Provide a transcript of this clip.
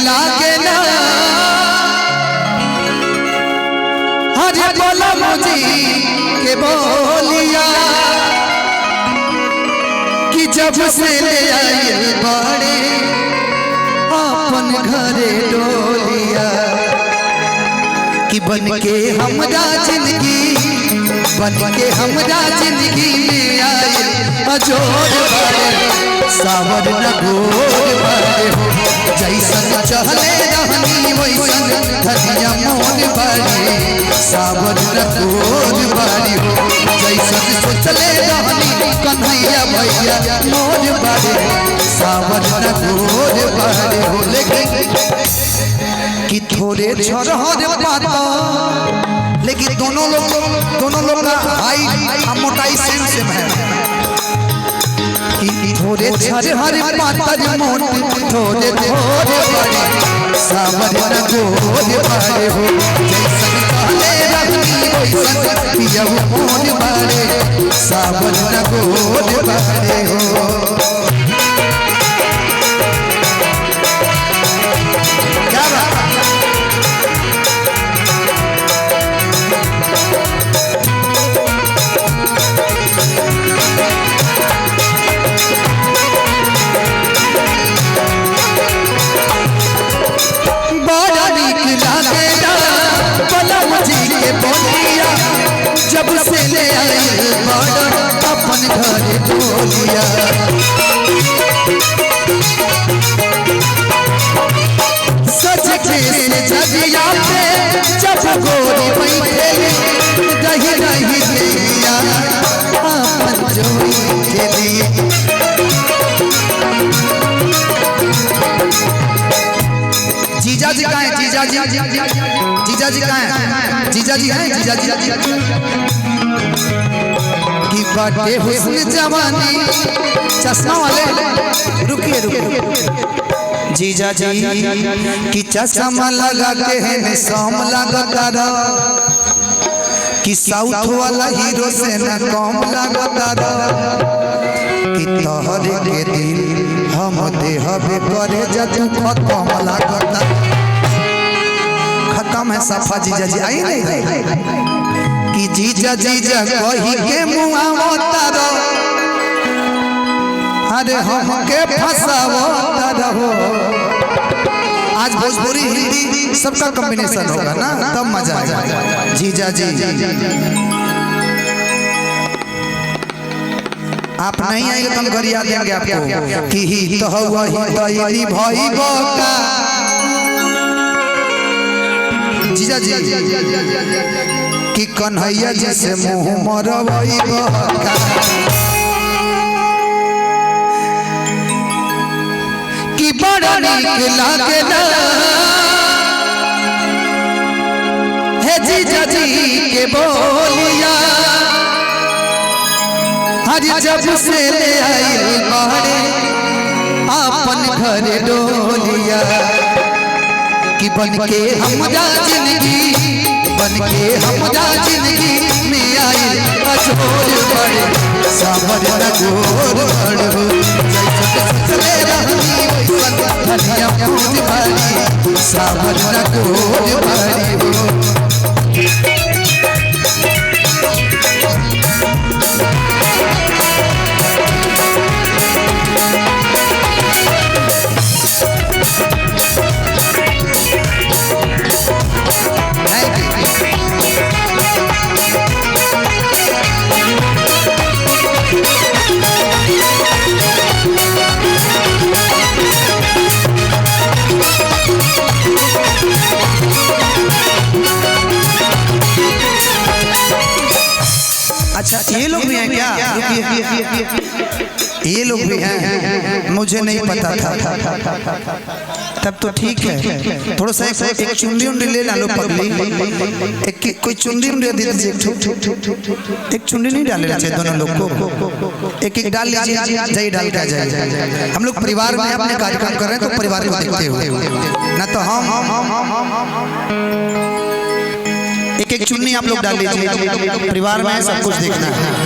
लागेला हरे बोला मुझी के बोलिया कि जब से ले आए बड़े अपन घरे डोलिया कि बन के हमरा जिंदगी में आए अजोर बड़े सावर न गोर बड़े हो जैसन चहले रहनी वैसन धनिया मोर बड़े सावर न गोर बड़े हो जैसन सोचले रहनी कन्हैया भैया मोर बड़े सावर न गोर बड़े हो लेकिन कि थोड़े छोरहर पाता लेकिन दोनों लोग का हाइट और मोटाई सेम है कि थोड़े छोरहर पाता मोटे थोड़े बड़े सावर न गोर बड़े हो जैसन कहले रहनी वैसन पियव मोर बड़े सावर न गोर बड़े हो। जब से ले आई बड़ा अपन घर बोलिया सच के जदिया पे जब गोरी बैठे रही दिया अपन जोड़ी के लिए जीजा जी कहाँ है जीजा जी कहाँ है जीजा जी की बाटे हुस्न जवानी चश्मा वाले रुकिए जीजा जी की चश्मा लगा के है शाम लगता रहा कि साउथ वाला हीरो से न कम लगता रहा कि तोहरे के दिल हम देहबे करे जब खत्म लगता खत्म है सफा जीजा जी आई नहीं कि जीजा कही के मुआवो तारो अरे हम के फसावो तारो आज भोजपुरी हिंदी सबका कॉम्बिनेशन होगा ना तब मजा आएगा जीजा जी आप नहीं आएंगे तो हम घर याद देंगे आपको कि ही तो वही भाई बोका जीजा जी कि कन्हैया जी से मुँह मरवाई बका कि बड़ा नीक लागेला हे जीजा जी के बोलिया हर जब से ले आई बड़े अपन घर डोलिया कि बन के हमरा जिंदगी में आई अजोर बड़े सावर न गोर बड़े हो जैसन चले रहनी वैसन धनिया मोर बड़े सावर न गोर बड़े हो। अच्छा ये लोग भी हैं क्या ये लोग भी हैं मुझे नहीं पता था तब तो ठीक है थोड़ा सा एक चुंडी ले लो पगली एक कोई चुंडी दे दीजिए एक चुंडी नहीं डालना चाहिए दोनों लोग को एक डाल लीजिए जय डाल के जाए हम लोग परिवार में अपने कार्यक्रम कर रहे हैं तो परिवार को देखते हुए ना तो हम एक चुन्नी आप लोग डाल लीजिए परिवार में सब कुछ देखना है।